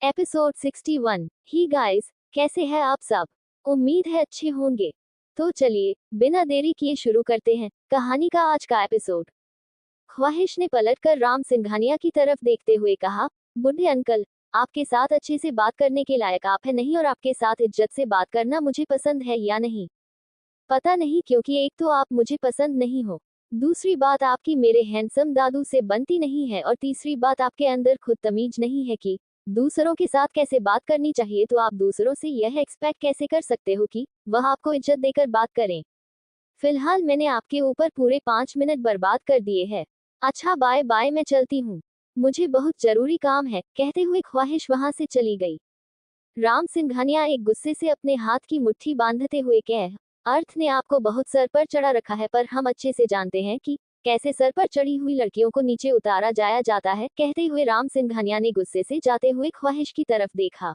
Episode 61। ही guys, कैसे हैं आप सब? उम्मीद है अच्छे होंगे। तो चलिए बिना देरी किए शुरू करते हैं कहानी का आज का एपिसोड। ख्वाहिश ने पलटकर राम सिंघानिया की तरफ देखते हुए कहा, बूढ़े अंकल, आपके साथ अच्छे से बात करने के लायक आप है नहीं और आपके साथ इज्जत से बात करना मुझे पसंद है या नहीं पता नहीं, क्योंकि एक तो आप मुझे पसंद नहीं हो, दूसरी बात आपकी मेरे हैंडसम दादू से बनती नहीं है और तीसरी बात आपके अंदर खुद तमीज नहीं है कि दूसरों के साथ कैसे बात करनी चाहिए। तो आप दूसरों से यह एक्सपेक्ट कैसे कर सकते हो कि वह आपको इज्जत देकर बात करें। फिलहाल मैंने आपके ऊपर पूरे 5 मिनट बर्बाद कर दिए हैं। अच्छा बाय बाय, मैं चलती हूँ, मुझे बहुत जरूरी काम है, कहते हुए ख्वाहिश वहां से चली गई। राम सिंघानिया एक गुस्से से अपने हाथ की मुट्ठी बांधते हुए कह, अर्थ ने आपको बहुत सर पर चढ़ा रखा है, पर हम अच्छे से जानते हैं कि कैसे सर पर चढ़ी हुई लड़कियों को नीचे उतारा जाया जाता है। कहते हुए राम सिंघानिया ने गुस्से से जाते हुए ख्वाहिश की तरफ देखा।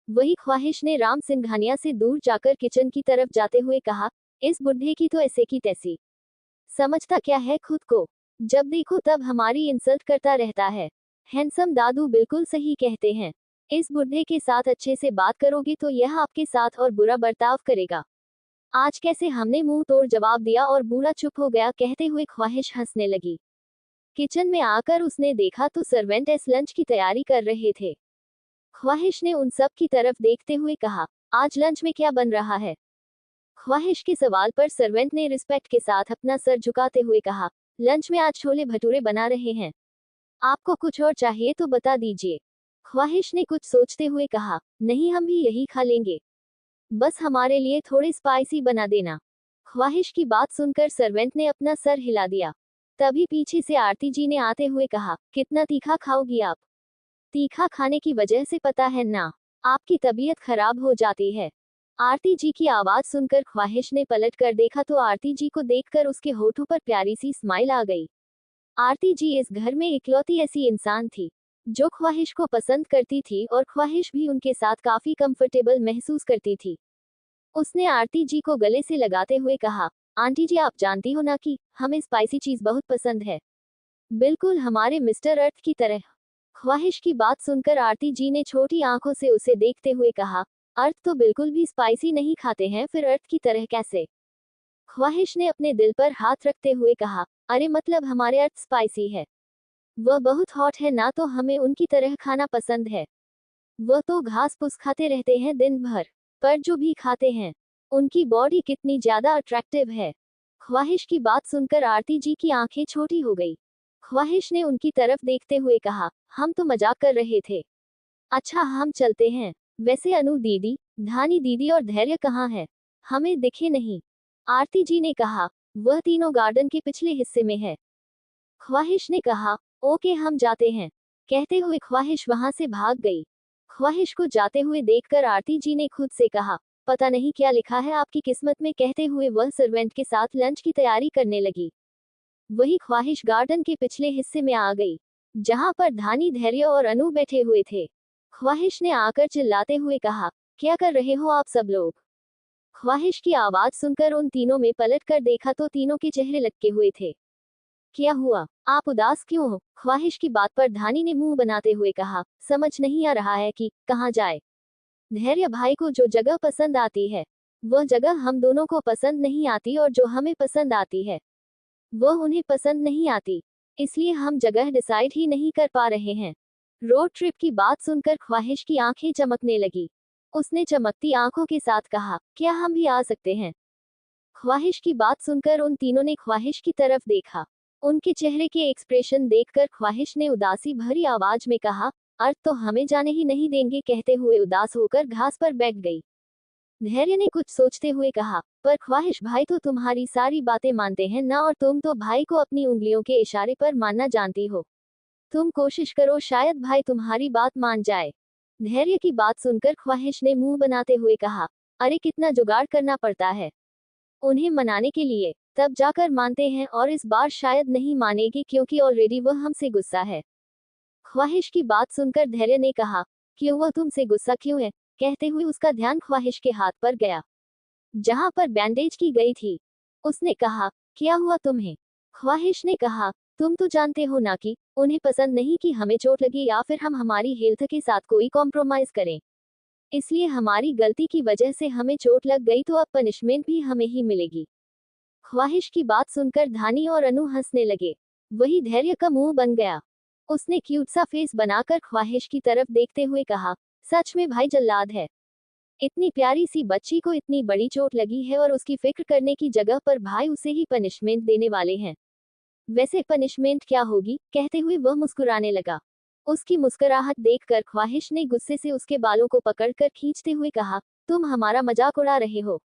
वही ख्वाहिश ने राम सिंघानिया से दूर जाकर किचन की तरफ जाते हुए कहा, इस बुढ़े की तो ऐसे की तैसी, समझता क्या है खुद को, जब देखो तब हमारी इंसल्ट करता रहता है। हैंडसम दादू बिल्कुल सही कहते हैं, इस बुढ़े के साथ अच्छे से बात करोगे तो यह आपके साथ और बुरा बर्ताव करेगा। आज कैसे हमने मुंह तोड़ जवाब दिया और बूढ़ा चुप हो गया। कहते हुए ख्वाहिश हंसने लगी। किचन में आकर उसने देखा तो सर्वेंट एस लंच की तैयारी कर रहे थे। ख्वाहिश ने उन सब की तरफ देखते हुए कहा, आज लंच में क्या बन रहा है? ख्वाहिश के सवाल पर सर्वेंट ने रिस्पेक्ट के साथ अपना सर झुकाते हुए कहा, लंच में आज छोले भटूरे बना रहे हैं, आपको कुछ और चाहिए तो बता दीजिए। ख्वाहिश ने कुछ सोचते हुए कहा, नहीं हम भी यही खा लेंगे, बस हमारे लिए थोड़े स्पाइसी बना देना। ख्वाहिश की बात सुनकर सर्वेंट ने अपना सर हिला दिया। तभी पीछे से आरती जी ने आते हुए कहा, कितना तीखा खाओगी आप? तीखा खाने की वजह से पता है ना, आपकी तबीयत खराब हो जाती है। आरती जी की आवाज सुनकर ख्वाहिश ने पलट कर देखा तो आरती जी को देखकर उसके होठों पर प्यारी सी स्माइल आ गई। आरती जी इस घर में इकलौती ऐसी इंसान थी जो ख्वाहिश को पसंद करती थी और ख्वाहिश भी उनके साथ काफी कंफर्टेबल महसूस करती थी। उसने आरती जी को गले से लगाते हुए कहा, आंटी जी आप जानती हो ना कि हमें स्पाइसी चीज बहुत पसंद है, बिल्कुल हमारे मिस्टर अर्थ की तरह। ख्वाहिश की बात सुनकर आरती जी ने छोटी आंखों से उसे देखते हुए कहा, अर्थ तो बिल्कुल भी स्पाइसी नहीं खाते हैं, फिर अर्थ की तरह कैसे? ख्वाहिश ने अपने दिल पर हाथ रखते हुए कहा, अरे मतलब हमारे अर्थ स्पाइसी है, वह बहुत हॉट है ना, तो हमें उनकी तरह खाना पसंद है। वह तो घास फूस खाते रहते हैं दिन भर, पर जो भी खाते हैं उनकी बॉडी कितनी ज्यादा अट्रैक्टिव है। ख्वाहिश की बात सुनकर आरती जी की आंखें छोटी हो गई। ख्वाहिश ने उनकी तरफ देखते हुए कहा, हम तो मजाक कर रहे थे, अच्छा हम चलते हैं। वैसे अनु दीदी, धानी दीदी और धैर्य कहाँ है? हमें दिखे नहीं। आरती जी ने कहा, वह तीनों गार्डन के पिछले हिस्से में है। ख्वाहिश ने कहा, ओके हम जाते हैं। कहते हुए ख्वाहिश वहां से भाग गई। ख्वाहिश को जाते हुए देखकर आरती जी ने खुद से कहा, पता नहीं क्या लिखा है आपकी किस्मत में। कहते हुए वह सर्वेंट के साथ लंच की तैयारी करने लगी। वही ख्वाहिश गार्डन के पिछले हिस्से में आ गई, जहां पर धानी, धैर्य और अनु बैठे हुए थे। ख्वाहिश ने आकर चिल्लाते हुए कहा, क्या कर रहे हो आप सब लोग? ख्वाहिश की आवाज सुनकर उन तीनों में पलट कर देखा तो तीनों के चेहरे लटके हुए थे। क्या हुआ, आप उदास क्यों हो? ख्वाहिश की बात पर धानी ने मुंह बनाते हुए कहा, समझ नहीं आ रहा है कि कहाँ जाए। धैर्य भाई को जो जगह पसंद आती है वह जगह हम दोनों को पसंद नहीं आती, और जो हमें पसंद आती है वह उन्हें पसंद नहीं आती, इसलिए हम जगह डिसाइड ही नहीं कर पा रहे हैं। रोड ट्रिप की बात सुनकर ख्वाहिश की आंखें चमकने लगी। उसने चमकती आंखों के साथ कहा, क्या हम भी आ सकते हैं? ख्वाहिश की बात सुनकर उन तीनों ने ख्वाहिश की तरफ देखा। उनके चेहरे के एक्सप्रेशन देखकर ख्वाहिश ने उदासी भरी आवाज में कहा, अर्थ तो हमें जाने ही नहीं देंगे। कहते हुए उदास होकर घास पर बैठ गई। धैर्य ने कुछ सोचते हुए कहा, पर ख्वाहिश भाई तो तुम्हारी सारी बातें मानते हैं ना, और तुम तो भाई को अपनी उंगलियों के इशारे पर मानना जानती हो। तुम कोशिश करो, शायद भाई तुम्हारी बात मान जाए। धैर्य की बात सुनकर ख्वाहिश ने मुंह बनाते हुए कहा, अरे कितना जुगाड़ करना पड़ता है उन्हें मनाने के लिए, तब जाकर मानते हैं, और इस बार शायद नहीं मानेगी क्योंकि ऑलरेडी वह हमसे गुस्सा है। ख्वाहिश की बात सुनकर धैर्य ने कहा, क्यों, वह तुमसे गुस्सा क्यों है? कहते हुए उसका ध्यान ख्वाहिश के हाथ पर गया जहां पर बैंडेज की गई थी। उसने कहा, क्या हुआ तुम्हें? ख्वाहिश ने कहा, तुम तो जानते हो ना कि उन्हें पसंद नहीं कि हमें चोट लगे या फिर हम हमारी हेल्थ के साथ कोई कॉम्प्रोमाइज करें। इसलिए हमारी गलती की वजह से हमें चोट लग गई तो अब पनिशमेंट भी हमें ही मिलेगी। ख्वाहिश की बात सुनकर धानी और अनु हंसने लगे। वही धैर्य का मुंह बन गया। उसने क्यूट सा फेस बनाकर ख्वाहिश की तरफ देखते हुए कहा, सच में भाई जल्लाद है। इतनी प्यारी सी बच्ची को इतनी बड़ी चोट लगी है और उसकी फिक्र करने की जगह पर भाई उसे ही पनिशमेंट देने वाले हैं। वैसे पनिशमेंट क्या होगी, कहते हुए वह मुस्कुराने लगा। उसकी मुस्कुराहट देखकर ख्वाहिश ने गुस्से से उसके बालों को पकड़कर खींचते हुए कहा, तुम हमारा मजाक उड़ा रहे हो।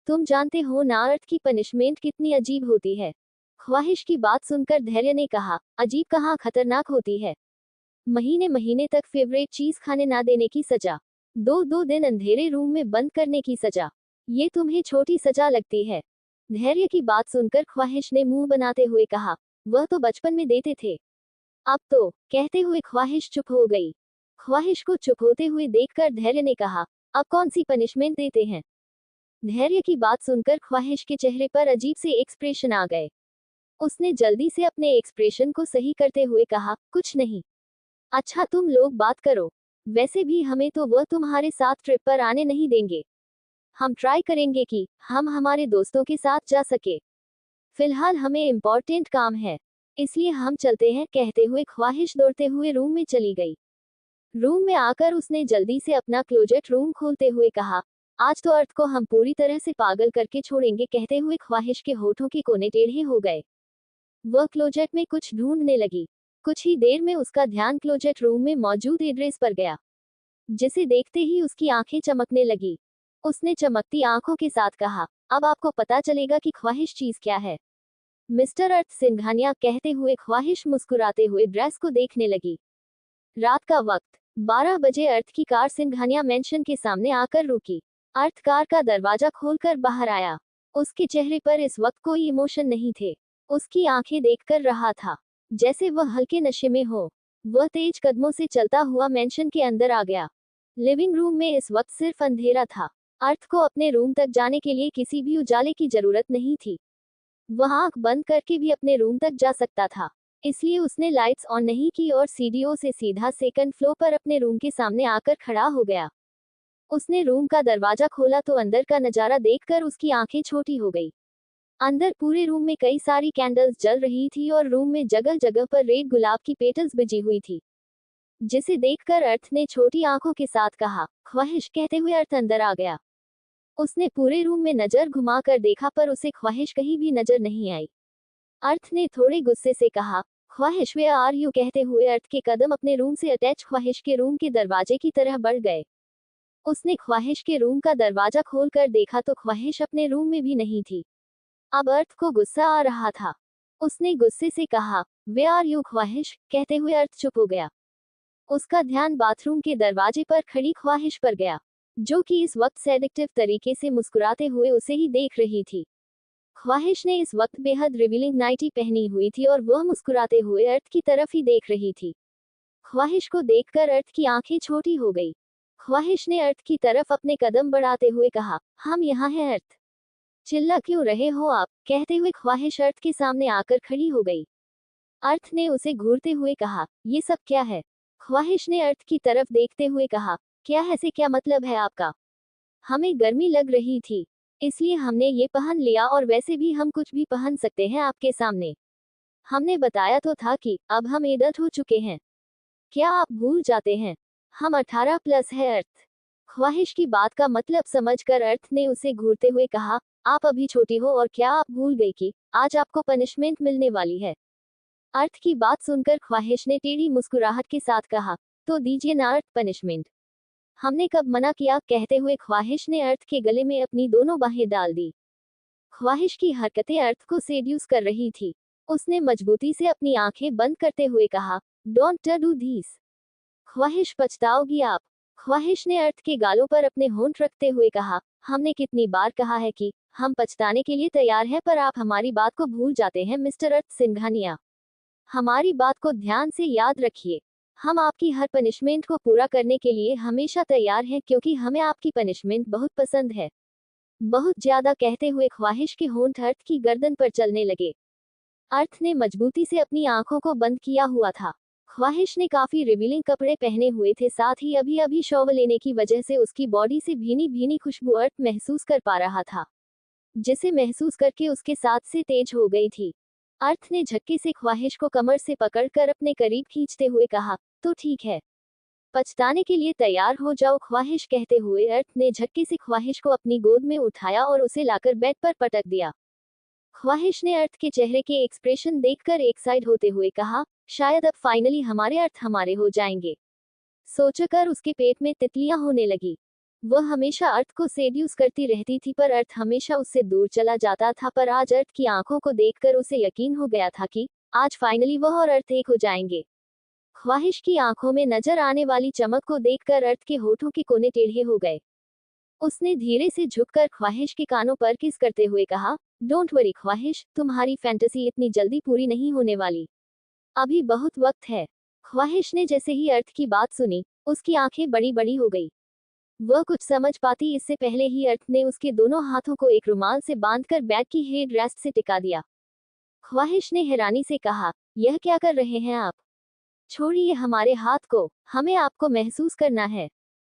तुम जानते हो ना अर्थ की पनिशमेंट कितनी अजीब होती है। ख्वाहिश की बात सुनकर धैर्य ने कहा, अजीब कहाँ, खतरनाक होती है। महीने महीने तक फेवरेट चीज खाने ना देने की सजा, दो दो दिन अंधेरे रूम में बंद करने की सजा, ये तुम्हें छोटी सजा लगती है। धैर्य की बात सुनकर ख्वाहिश ने मुंह बनाते हुए कहा, वह तो बचपन में देते थे, अब तो, कहते हुए ख्वाहिश चुप हो गई। ख्वाहिश को चुप होते हुए देखकर धैर्य ने कहा, अब कौन सी पनिशमेंट देते हैं। धैर्य की बात सुनकर ख्वाहिश के चेहरे पर अजीब से एक्सप्रेशन आ गए। उसने जल्दी से अपने एक्सप्रेशन को सही करते हुए कहा, कुछ नहीं। अच्छा तुम लोग बात करो, वैसे भी हमें तो वह तुम्हारे साथ ट्रिप पर आने नहीं देंगे। हम ट्राई करेंगे कि हम हमारे दोस्तों के साथ जा सके। फिलहाल हमें इम्पोर्टेंट काम है, इसलिए हम चलते हैं, कहते हुए ख्वाहिश दौड़ते हुए रूम में चली गई। रूम में आकर उसने जल्दी से अपना क्लोजेट रूम खोलते हुए कहा, आज तो अर्थ को हम पूरी तरह से पागल करके छोड़ेंगे, कहते हुए ख्वाहिश के होठों के कोने टेढ़े हो गए। वह क्लोजेट में कुछ ढूंढने लगी। कुछ ही देर में उसका ध्यान क्लोजेट रूम में मौजूद एड्रेस पर गया, जिसे देखते ही उसकी आंखें चमकने लगी। उसने चमकती आंखों के साथ कहा, अब आपको पता चलेगा कि ख्वाहिश चीज क्या है, मिस्टर अर्थ सिंघानिया, कहते हुए ख्वाहिश मुस्कुराते हुए ड्रेस को देखने लगी। रात का वक्त 12 बजे अर्थ की कार सिंघानिया मेंशन के सामने आकर रुकी। अर्थ कार का दरवाजा खोलकर बाहर आया। उसके चेहरे पर इस वक्त कोई इमोशन नहीं थे। उसकी आंखें देखकर रहा था जैसे वह हल्के नशे में हो। वह तेज कदमों से चलता हुआ मेंशन के अंदर आ गया। लिविंग रूम में इस वक्त सिर्फ अंधेरा था। अर्थ को अपने रूम तक जाने के लिए किसी भी उजाले की जरूरत नहीं थी। वह आंख बंद करके भी अपने रूम तक जा सकता था, इसलिए उसने लाइट्स ऑन नहीं की और सीढ़ियों से सीधा सेकंड फ्लोर पर अपने रूम के सामने आकर खड़ा हो गया। उसने रूम का दरवाजा खोला तो अंदर का नजारा देखकर उसकी आंखें छोटी हो गई। अंदर पूरे रूम में कई सारी कैंडल्स जल रही थी और रूम में जगह जगह पर रेड गुलाब की पेटल्स बिजी हुई थी, जिसे देखकर अर्थ ने छोटी आंखों के साथ कहा, ख्वाहिश, कहते हुए अर्थ अंदर आ गया। उसने पूरे रूम में नजर घुमाकर देखा पर उसे ख्वाहिश कहीं भी नजर नहीं आई। अर्थ ने थोड़े गुस्से से कहा, ख्वाहिश, वे आर यू, कहते हुए अर्थ के कदम अपने रूम से अटैच ख्वाहिश के रूम के दरवाजे की तरह बढ़ गए। उसने ख्वाहिश के रूम का दरवाजा खोलकर देखा तो ख्वाहिश अपने रूम में भी नहीं थी। अब अर्थ को गुस्सा आ रहा था। उसने गुस्से से कहा, वे आर यू ख्वाहिश, कहते हुए अर्थ चुप हो गया। उसका ध्यान बाथरूम के दरवाजे पर खड़ी ख्वाहिश पर गया, जो कि इस वक्त सेडिक्टिव तरीके से मुस्कुराते हुए उसे ही देख रही थी। ख्वाहिश ने इस वक्त बेहद रिवीलिंग नाइटी पहनी हुई थी और वह मुस्कुराते हुए अर्थ की तरफ ही देख रही थी। ख्वाहिश को देखकर अर्थ की आंखें छोटी हो गई। ख्वाहिश ने अर्थ की तरफ अपने कदम बढ़ाते हुए कहा, हम यहाँ हैं अर्थ, चिल्ला क्यों रहे हो आप, कहते हुए ख्वाहिश अर्थ के सामने आकर खड़ी हो गई। अर्थ ने उसे घूरते हुए कहा, ये सब क्या है। ख्वाहिश ने अर्थ की तरफ देखते हुए कहा, क्या है से क्या मतलब है आपका। हमें गर्मी लग रही थी, इसलिए हमने ये पहन लिया और वैसे भी हम कुछ भी पहन सकते हैं आपके सामने। हमने बताया तो था कि अब हम एडल्ट हो चुके हैं, क्या आप भूल जाते हैं। हम 18 प्लस है अर्थ। ख्वाहिश की बात का मतलब समझकर अर्थ ने उसे घूरते हुए कहा, आप अभी छोटी हो और क्या आप भूल गई कि आज आपको पनिशमेंट मिलने वाली है। अर्थ की बात सुनकर ख्वाहिश ने टेढ़ी मुस्कुराहट के साथ कहा, तो दीजिए ना अर्थ पनिशमेंट, हमने कब मना किया, कहते हुए ख्वाहिश ने अर्थ के गले में अपनी दोनों बाहें डाल दी। ख्वाहिश की हरकतें अर्थ को सेड्यूस कर रही थी। उसने मजबूती से अपनी आंखें बंद करते हुए कहा, डोंट डू दिस, ख्वाहिश पछताओगी आप। ख्वाहिश ने अर्थ के गालों पर अपने होंठ रखते हुए कहा, हमने कितनी बार कहा है कि हम पछताने के लिए तैयार हैं, पर आप हमारी बात को भूल जाते हैं मिस्टर अर्थ सिंघानिया। हमारी बात को ध्यान से याद रखिए, हम आपकी हर पनिशमेंट को पूरा करने के लिए हमेशा तैयार हैं, क्योंकि हमें आपकी पनिशमेंट बहुत पसंद है, बहुत ज्यादा, कहते हुए ख्वाहिश के होंठ अर्थ की गर्दन पर चलने लगे। अर्थ ने मजबूती से अपनी आंखों को बंद किया हुआ था। ख्वाहिश ने काफी रिवीलिंग कपड़े पहने हुए थे, साथ ही अभी अभी शॉवर लेने की वजह से उसकी बॉडी से भीनी भीनी खुशबू अर्थ महसूस कर पा रहा था, जिसे महसूस करके उसके साथ से तेज हो गई थी। अर्थ ने झटके से ख्वाहिश को कमर से पकड़कर अपने करीब खींचते हुए कहा, तो ठीक है, पछताने के लिए तैयार हो जाओ। ख्वाहिश कहते हुए अर्थ ने झटके से ख्वाहिश को अपनी गोद में उठाया और उसे लाकर बेड पर पटक दिया। ख्वाहिश ने अर्थ के चेहरे के एक्सप्रेशन देखकर एक साइड होते हुए कहा, शायद अब फाइनली हमारे अर्थ हमारे हो जाएंगे। सोचकर उसके पेट में तितलियां होने लगी। वह हमेशा अर्थ को सेड्यूस करती रहती थी, पर अर्थ हमेशा उससे दूर चला जाता था। पर आज अर्थ की आंखों को देखकर उसे यकीन हो गया था कि आज फाइनली वह और अर्थ एक हो जाएंगे। ख्वाहिश की आंखों में नजर आने वाली चमक को देखकर अर्थ के होठों के कोने टेढ़े हो गए। उसने धीरे से झुककर ख्वाहिश के कानों पर किस करते हुए कहा, डोंट वरी ख्वाहिश, तुम्हारी फैंटेसी इतनी जल्दी पूरी नहीं होने वाली, अभी बहुत वक्त है। ख्वाहिश ने जैसे ही अर्थ की बात सुनी, उसकी आंखें बड़ी बड़ी हो गई। वह कुछ समझ पाती इससे पहले ही अर्थ ने उसके दोनों हाथों को एक रुमाल से बांधकर बैग की हेड रेस्ट से टिका दिया। ख्वाहिश ने हैरानी से कहा, यह क्या कर रहे हैं आप? छोड़िए हमारे हाथ को, हमें आपको महसूस करना है।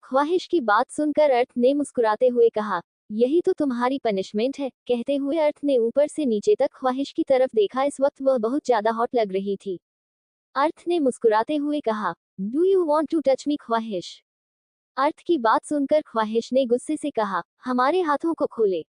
ख्वाहिश की बात सुनकर अर्थ ने मुस्कुराते हुए कहा, यही तो तुम्हारी पनिशमेंट है। कहते हुए अर्थ ने ऊपर से नीचे तक ख्वाहिश की तरफ देखा। इस वक्त वह बहुत ज्यादा हॉट लग रही थी। अर्थ ने मुस्कुराते हुए कहा, do you want to touch me Khwahish? Arth की बात सुनकर ख्वाहिश ने गुस्से से कहा, हमारे हाथों को खोले,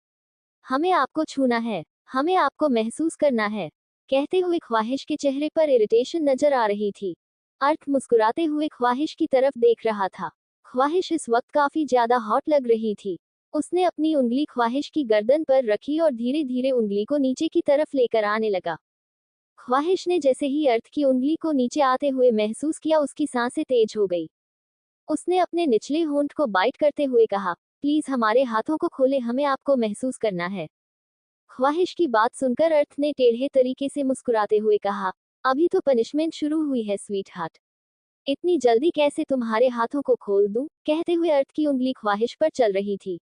हमें आपको छूना है, हमें आपको महसूस करना है। कहते हुए ख्वाहिश के चेहरे पर इरिटेशन नजर आ रही थी। अर्थ मुस्कुराते हुए ख्वाहिश की तरफ देख रहा था। ख्वाहिश इस वक्त काफी ज्यादा हॉट लग रही थी। उसने अपनी उंगली ख्वाहिश की गर्दन पर रखी और धीरे धीरे उंगली को नीचे की तरफ लेकर आने लगा। ख्वाहिश ने जैसे ही अर्थ की उंगली को नीचे आते हुए महसूस किया, उसकी सांसें तेज हो गई। उसने अपने निचले होंठ को बाइट करते हुए कहा, प्लीज हमारे हाथों को खोले, हमें आपको महसूस करना है। ख्वाहिश की बात सुनकर अर्थ ने टेढ़े तरीके से मुस्कुराते हुए कहा, अभी तो पनिशमेंट शुरू हुई है स्वीट हार्ट, इतनी जल्दी कैसे तुम्हारे हाथों को खोल दूं? कहते हुए अर्थ की उंगली ख्वाहिश पर चल रही थी।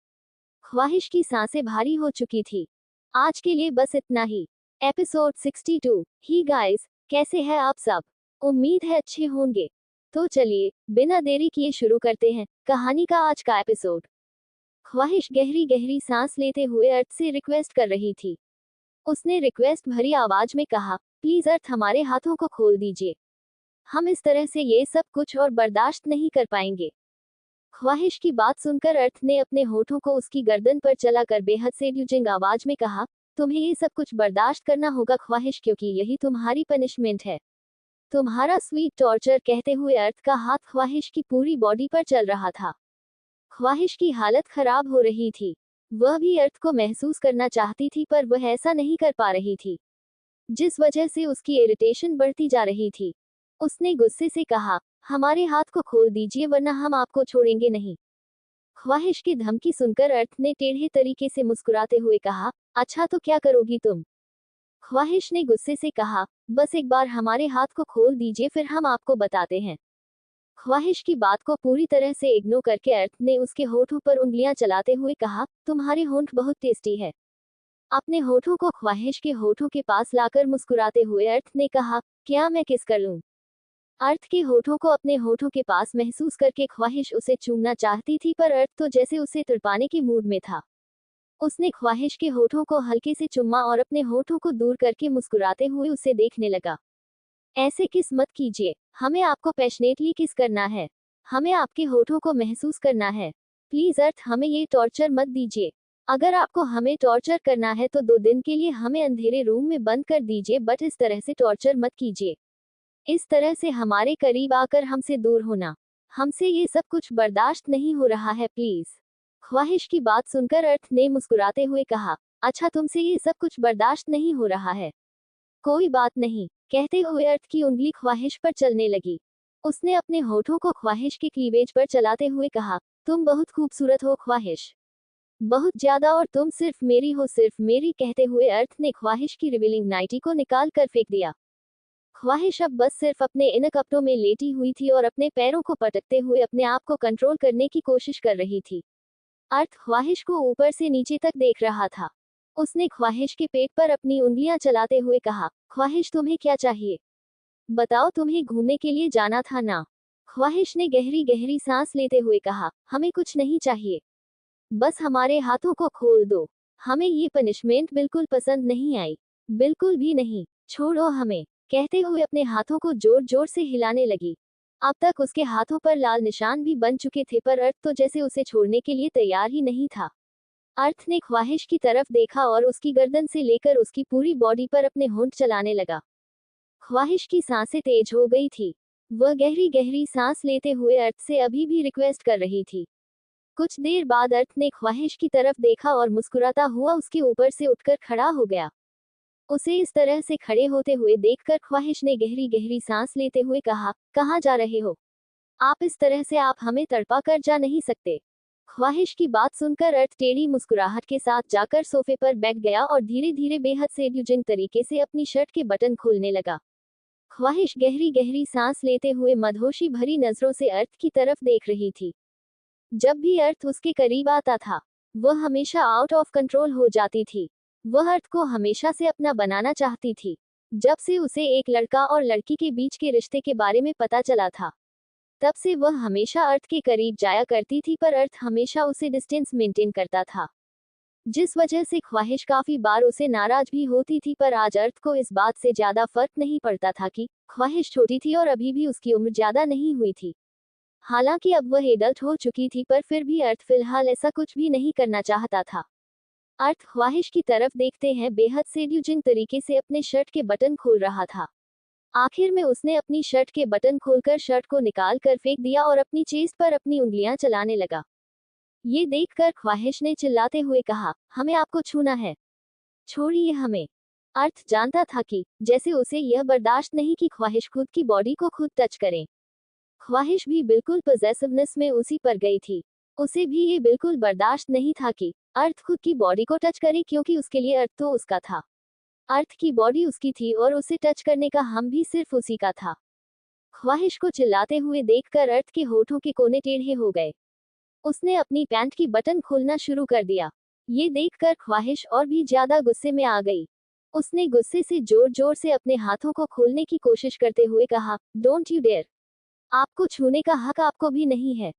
ख्वाहिश की सांसें भारी हो चुकी थी। आज के लिए बस इतना ही। एपिसोड 62। ही गाइस, कैसे हैं आप सब? उम्मीद है अच्छे होंगे। तो चलिए बिना देरी किए शुरू करते हैं कहानी का आज का एपिसोड। ख्वाहिश गहरी गहरी सांस लेते हुए अर्थ से रिक्वेस्ट कर रही थी। उसने रिक्वेस्ट भरी आवाज में कहा, प्लीज अर्थ हमारे हाथों को खोल दीजिए, हम इस तरह से ये सब कुछ और बर्दाश्त नहीं कर पाएंगे। ख्वाहिश की बात सुनकर अर्थ ने अपने होठों को उसकी गर्दन पर चलाकर बेहद सेड्यूसिंग आवाज में कहा, तुम्हें ये सब कुछ बर्दाश्त करना होगा ख्वाहिश, क्योंकि यही तुम्हारी पनिशमेंट है, तुम्हारा स्वीट टॉर्चर। कहते हुए अर्थ का हाथ ख्वाहिश की पूरी बॉडी पर चल रहा था। ख्वाहिश की हालत खराब हो रही थी। वह भी अर्थ को महसूस करना चाहती थी, पर वह ऐसा नहीं कर पा रही थी, जिस वजह से उसकी इरिटेशन बढ़ती जा रही थी। उसने गुस्से से कहा, हमारे हाथ को खोल दीजिए वरना हम आपको छोड़ेंगे नहीं। ख्वाहिश की धमकी सुनकर अर्थ ने टेढ़े तरीके से मुस्कुराते हुए कहा, अच्छा तो क्या करोगी तुम? ख्वाहिश ने गुस्से से कहा, बस एक बार हमारे हाथ को खोल दीजिए, फिर हम आपको बताते हैं। ख्वाहिश की बात को पूरी तरह से इग्नोर करके अर्थ ने उसके होठों पर उंगलियां चलाते हुए कहा, तुम्हारे होंठ बहुत टेस्टी है। अपने होठों को ख्वाहिश के होठों के पास लाकर मुस्कुराते हुए अर्थ ने कहा, क्या मैं किस कर लूं? अर्थ के होठों को अपने होठों के पास महसूस करके ख्वाहिश उसे चूमना चाहती थी, पर अर्थ तो जैसे उसे तड़पाने के मूड में था। उसने ख्वाहिश के होठों को हल्के से चुम्मा और अपने होठों को दूर करके मुस्कुराते हुए उसे देखने लगा। ऐसे किस मत कीजिए, हमें आपको पैशनेटली किस करना है, हमें आपके होठों को महसूस करना है। प्लीज अर्थ हमें ये टॉर्चर मत दीजिए। अगर आपको हमें टॉर्चर करना है तो 2 दिन के लिए हमें अंधेरे रूम में बंद कर दीजिए, बट इस तरह से टॉर्चर मत कीजिए। इस तरह से हमारे करीब आकर हमसे दूर होना, हमसे ये सब कुछ बर्दाश्त नहीं हो रहा है, प्लीज। ख्वाहिश की बात सुनकर अर्थ ने मुस्कुराते हुए कहा, अच्छा तुमसे ये सब कुछ बर्दाश्त नहीं हो रहा है, कोई बात नहीं। कहते हुए अर्थ की उंगली ख्वाहिश पर चलने लगी। उसने अपने होठों को ख्वाहिश के क्लीवेज पर चलाते हुए कहा, तुम बहुत खूबसूरत हो ख्वाहिश, बहुत ज्यादा, और तुम सिर्फ मेरी हो, सिर्फ मेरी। कहते हुए अर्थ ने ख्वाहिश की रिवीलिंग नाइटी को निकाल कर फेंक दिया। ख्वाहिश अब बस सिर्फ अपने इन कपड़ों में लेटी हुई थी और अपने पैरों को पटकते हुए अपने आप को कंट्रोल करने की कोशिश कर रही थी। अर्थ ख्वाहिश को ऊपर से नीचे तक देख रहा था। उसने ख्वाहिश के पेट पर अपनी उंगलियां चलाते हुए कहा, ख्वाहिश तुम्हें क्या चाहिए? बताओ, तुम्हें घूमने के लिए जाना था ना? ख्वाहिश ने गहरी गहरी सांस लेते हुए कहा, हमें कुछ नहीं चाहिए, बस हमारे हाथों को खोल दो। हमें ये पनिशमेंट बिल्कुल पसंद नहीं आई, बिल्कुल भी नहीं, छोड़ो हमें। कहते हुए अपने हाथों को जोर जोर से हिलाने लगी। अब तक उसके हाथों पर लाल निशान भी बन चुके थे, पर अर्थ तो जैसे उसे छोड़ने के लिए तैयार ही नहीं था। अर्थ ने ख्वाहिश की तरफ देखा और उसकी गर्दन से लेकर उसकी पूरी बॉडी पर अपने होंठ चलाने लगा। ख्वाहिश की सांसें तेज हो गई थी। वह गहरी गहरी सांस लेते हुए अर्थ से अभी भी रिक्वेस्ट कर रही थी। कुछ देर बाद अर्थ ने ख्वाहिश की तरफ देखा और मुस्कुराता हुआ उसके ऊपर से उठकर खड़ा हो गया। उसे इस तरह से खड़े होते हुए देखकर ख्वाहिश ने गहरी गहरी सांस लेते हुए कहा, कहाँ जा रहे हो? आप इस तरह से आप हमें तड़पा कर जा नहीं सकते। ख्वाहिश की बात सुनकर अर्थ टेढ़ी मुस्कुराहट के साथ जाकर सोफे पर बैठ गया और धीरे धीरे बेहद सेड्यूजिंग तरीके से अपनी शर्ट के बटन खोलने लगा। ख्वाहिश गहरी गहरी सांस लेते हुए मदहोशी भरी नजरों से अर्थ की तरफ देख रही थी। जब भी अर्थ उसके करीब आता था, वह हमेशा आउट ऑफ कंट्रोल हो जाती थी। वह अर्थ को हमेशा से अपना बनाना चाहती थी। जब से उसे एक लड़का और लड़की के बीच के रिश्ते के बारे में पता चला था, तब से वह हमेशा अर्थ के करीब जाया करती थी, पर अर्थ हमेशा उसे डिस्टेंस मेंटेन करता था, जिस वजह से ख्वाहिश काफी बार उसे नाराज भी होती थी। पर आज अर्थ को इस बात से ज्यादा फर्क नहीं पड़ता था कि ख्वाहिश छोटी थी और अभी भी उसकी उम्र ज्यादा नहीं हुई थी। हालांकि अब वह एडल्ट हो चुकी थी, पर फिर भी अर्थ फिलहाल ऐसा कुछ भी नहीं करना चाहता था। अर्थ ख्वाहिश की तरफ देखते हैं बेहद सेड्यूजिंग तरीके से अपने शर्ट के बटन खोल रहा था। आखिर में उसने अपनी शर्ट के बटन खोलकर शर्ट को निकाल कर फेंक दिया और अपनी चेस्ट पर अपनी उंगलियां चलाने लगा। ये देखकर ख्वाहिश ने चिल्लाते हुए कहा, हमें आपको छूना है, छोड़िए हमें। अर्थ जानता था कि जैसे उसे यह बर्दाश्त नहीं कि ख्वाहिश खुद की बॉडी को खुद टच करे। ख्वाहिश भी बिल्कुल पॉसेसिवनेस में उसी पर गई थी। उसे भी ये बिल्कुल बर्दाश्त नहीं था कि अर्थ खुद की बॉडी को टच करे, क्योंकि उसके लिए अर्थ तो उसका था। अर्थ की बॉडी उसकी थी और उसे टच करने का हम भी सिर्फ उसी का था। ख्वाहिश को चिल्लाते हुए देखकर अर्थ के होठों के कोने टेढ़े हो गए। उसने अपनी पैंट की बटन खोलना शुरू कर दिया। ये देखकर ख्वाहिश और भी ज्यादा गुस्से में आ गई। उसने गुस्से से जोर जोर से अपने हाथों को खोलने की कोशिश करते हुए कहा, डोंट यू डेयर, आपको छूने का हक आपको भी नहीं है।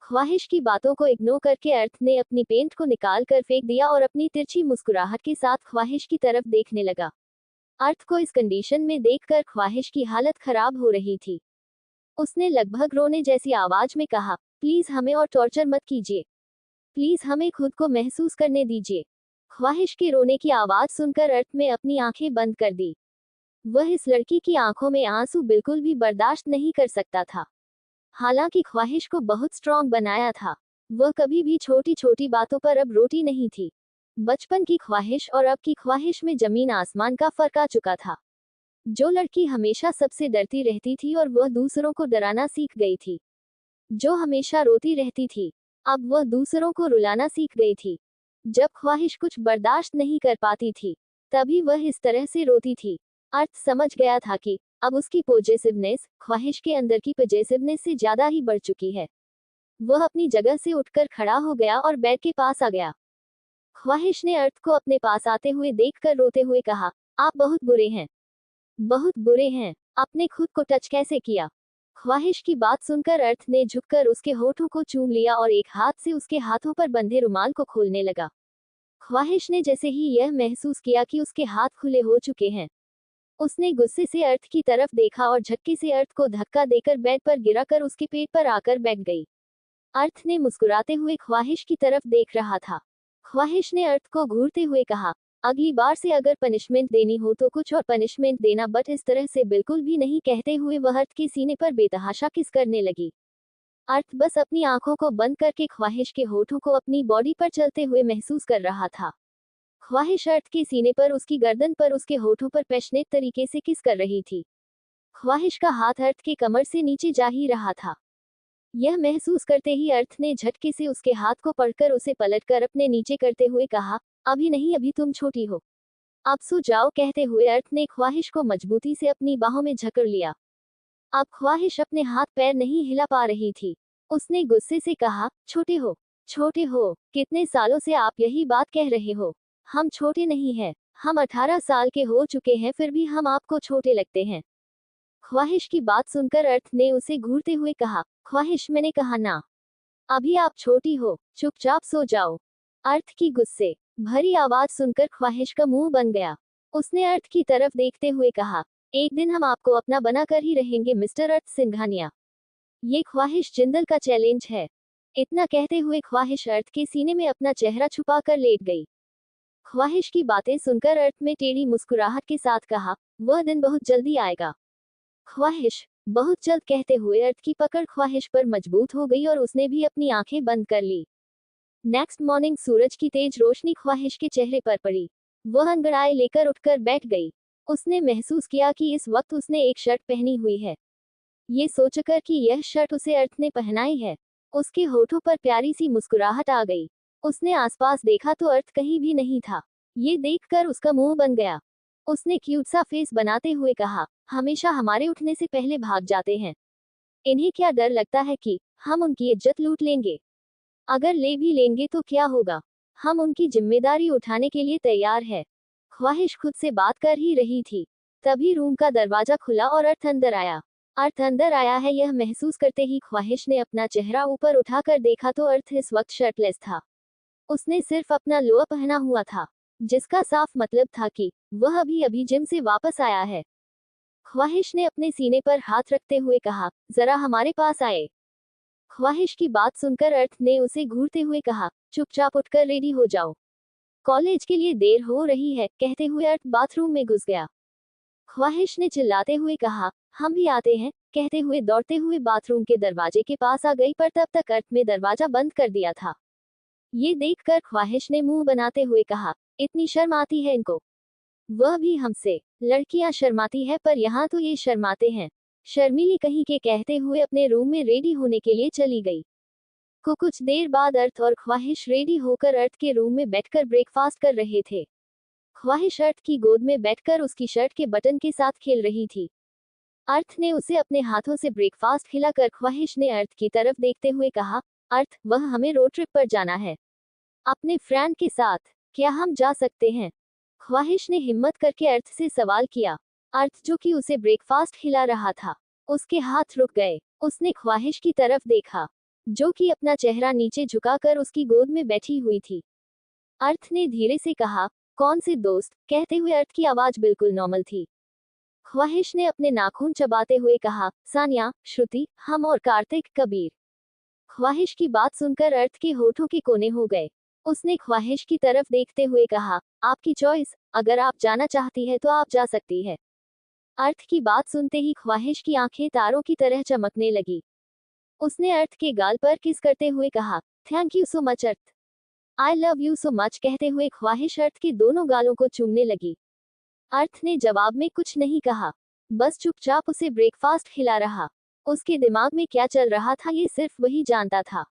ख्वाहिश की बातों को इग्नोर करके अर्थ ने अपनी पेंट को निकाल कर फेंक दिया और अपनी तिरछी मुस्कुराहट के साथ ख्वाहिश की तरफ देखने लगा। अर्थ को इस कंडीशन में देखकर ख्वाहिश की हालत खराब हो रही थी। उसने लगभग रोने जैसी आवाज में कहा, प्लीज हमें और टॉर्चर मत कीजिए, प्लीज हमें खुद को महसूस करने दीजिए। ख्वाहिश के रोने की आवाज सुनकर अर्थ ने अपनी आंखें बंद कर दी। वह इस लड़की की आंखों में आंसू बिल्कुल भी बर्दाश्त नहीं कर सकता था। हालांकि ख्वाहिश को बहुत स्ट्रांग बनाया था, वह कभी भी छोटी छोटी बातों पर अब रोती नहीं थी। बचपन की ख्वाहिश और अब की ख्वाहिश में जमीन आसमान का फर्क आ चुका था। जो लड़की हमेशा सबसे डरती रहती थी और वह दूसरों को डराना सीख गई थी। जो हमेशा रोती रहती थी, अब वह दूसरों को रुलाना सीख गई थी। जब ख्वाहिश कुछ बर्दाश्त नहीं कर पाती थी, तभी वह इस तरह से रोती थी। अर्थ समझ गया था कि अब उसकी पॉजेसिवनेस ख्वाहिश के अंदर की पॉजेसिवनेस से ज्यादा ही बढ़ चुकी है। वह अपनी जगह से उठकर खड़ा हो गया और बेड के पास आ गया। ख्वाहिश ने अर्थ को अपने पास आते हुए देखकर रोते हुए कहा, आप बहुत बुरे हैं, बहुत बुरे हैं, आपने खुद को टच कैसे किया? ख्वाहिश की बात सुनकर अर्थ ने झुककर उसके होठों को चूम लिया और एक हाथ से उसके हाथों पर बंधे रुमाल को खोलने लगा। ख्वाहिश ने जैसे ही यह महसूस किया कि उसके हाथ खुले हो चुके हैं, उसने गुस्से से अर्थ की तरफ देखा और झटके से अर्थ को धक्का देकर बेड पर गिराकर उसके पेट पर आकर बैठ गई। अर्थ ने मुस्कुराते हुए ख्वाहिश की तरफ देख रहा था। ख्वाहिश ने अर्थ को घूरते हुए कहा, अगली बार से अगर पनिशमेंट देनी हो तो कुछ और पनिशमेंट देना, बट इस तरह से बिल्कुल भी नहीं। कहते हुए वह अर्थ के सीने पर बेतहाशा किस करने लगी। अर्थ बस अपनी आंखों को बंद करके ख्वाहिश के होठों को अपनी बॉडी पर चलते हुए महसूस कर रहा था। ख्वाहिश अर्थ के सीने पर, उसकी गर्दन पर, उसके होठों पर पैशनेट तरीके से किस कर रही थी। ख्वाहिश का हाथ अर्थ के कमर से नीचे जा ही रहा था। यह महसूस करते ही अर्थ ने झटके से उसके हाथ को पकड़कर उसे पलटकर अपने नीचे करते हुए कहा, अभी नहीं, अभी तुम छोटी हो, अब सो जाओ। कहते हुए अर्थ ने ख्वाहिश को मजबूती से अपनी बाहों में जकड़ लिया। अब ख्वाहिश अपने हाथ पैर नहीं हिला पा रही थी। उसने गुस्से से कहा, छोटे हो, छोटे हो, कितने सालों से आप यही बात कह रहे हो? हम छोटे नहीं हैं, हम 18 साल के हो चुके हैं, फिर भी हम आपको छोटे लगते हैं। ख्वाहिश की बात सुनकर अर्थ ने उसे घूरते हुए कहा, ख्वाहिश, मैंने कहा ना, अभी आप छोटी हो, चुपचाप सो जाओ। अर्थ की गुस्से भरी आवाज सुनकर ख्वाहिश का मुंह बन गया। उसने अर्थ की तरफ देखते हुए कहा, एक दिन हम आपको अपना बनाकर ही रहेंगे मिस्टर अर्थ सिंघानिया। ये ख्वाहिश जिंदल का चैलेंज है। इतना कहते हुए ख्वाहिश अर्थ के सीने में अपना चेहरा छुपाकर लेट गई। ख्वाहिश की बातें सुनकर अर्थ में टेढ़ी मुस्कुराहट के साथ कहा, वह दिन बहुत जल्दी आएगा। ख्वाहिश बहुत जल्द कहते हुए अर्थ की पकड़ ख्वाहिश पर मजबूत हो गई और उसने भी अपनी आंखें बंद कर ली। नेक्स्ट मॉर्निंग सूरज की तेज रोशनी ख्वाहिश के चेहरे पर पड़ी। वह अंगड़ाई लेकर उठकर बैठ गई। उसने महसूस किया कि इस वक्त उसने एक शर्ट पहनी हुई है। ये सोचकर कि यह शर्ट उसे अर्थ ने पहनाई है, उसके होठों पर प्यारी सी मुस्कुराहट आ गई। उसने आसपास देखा तो अर्थ कहीं भी नहीं था। ये देखकर उसका मुंह बन गया। उसने क्यूट सा फेस बनाते हुए कहा, हमेशा हमारे उठने से पहले भाग जाते हैं। इन्हें क्या डर लगता है कि हम उनकी इज्जत लूट लेंगे? अगर ले भी लेंगे तो क्या होगा? हम उनकी जिम्मेदारी उठाने के लिए तैयार है। ख्वाहिश खुद से बात कर ही रही थी, तभी रूम का दरवाजा खुला और अर्थ अंदर आया। अर्थ अंदर आया है यह महसूस करते ही ख्वाहिश ने अपना चेहरा ऊपर उठाकर देखा तो अर्थ इस वक्त शर्टलेस था। उसने सिर्फ अपना लोअर पहना हुआ था, जिसका साफ मतलब था कि वह अभी अभी जिम से वापस आया है। ख्वाहिश ने अपने सीने पर हाथ रखते हुए कहा, जरा हमारे पास आए। ख्वाहिश की बात सुनकर अर्थ ने उसे घूरते हुए कहा, चुपचाप उठकर रेडी हो जाओ, कॉलेज के लिए देर हो रही है। कहते हुए अर्थ बाथरूम में घुस गया। ख्वाहिश ने चिल्लाते हुए कहा, हम भी आते हैं। कहते हुए दौड़ते हुए बाथरूम के दरवाजे के पास आ गई, पर तब तक अर्थ ने दरवाजा बंद कर दिया था। ये देखकर ख्वाहिश ने मुंह बनाते हुए कहा, इतनी शर्म आती है इनको, वह भी हमसे। लड़कियां शर्माती है पर यहाँ तो ये शर्माते हैं, शर्मीली कहीं के। कहते हुए अपने रूम में रेडी होने के लिए चली गई। कुछ देर बाद अर्थ और ख्वाहिश रेडी होकर अर्थ के रूम में बैठकर ब्रेकफास्ट कर रहे थे। ख्वाहिश अर्थ की गोद में बैठकर उसकी शर्ट के बटन के साथ खेल रही थी। अर्थ ने उसे अपने हाथों से ब्रेकफास्ट खिलाकर ख्वाहिश ने अर्थ की तरफ देखते हुए कहा, अर्थ, वह हमें रोड ट्रिप पर जाना है अपने फ्रेंड के साथ, क्या हम जा सकते हैं? ख्वाहिश ने हिम्मत करके अर्थ से सवाल किया। अर्थ, जो कि उसे ब्रेकफास्ट खिला रहा था, उसके हाथ रुक गए। उसने ख्वाहिश की तरफ देखा, जो कि अपना चेहरा नीचे झुकाकर उसकी गोद में बैठी हुई थी। अर्थ ने धीरे से कहा, कौन से दोस्त? कहते हुए अर्थ की आवाज बिल्कुल नॉर्मल थी। ख्वाहिश ने अपने नाखून चबाते हुए कहा, सानिया, श्रुति, हम और कार्तिक, कबीर। ख्वाहिश की बात सुनकर अर्थ के होठों के कोने हो गए। उसने ख्वाहिश की तरफ देखते हुए कहा, आपकी चॉइस, अगर आप जाना चाहती है तो आप जा सकती है। अर्थ की बात सुनते ही ख्वाहिश की आंखें तारों की तरह चमकने लगी। उसने अर्थ के गाल पर किस करते हुए कहा, thank you so much earth, I love you so much. कहते हुए ख्वाहिश अर्थ के दोनों गालों को चूमने लगी। अर्थ ने जवाब में कुछ नहीं कहा, बस चुपचाप उसे ब्रेकफास्ट खिला रहा। उसके दिमाग में क्या चल रहा था ये सिर्फ वही जानता था।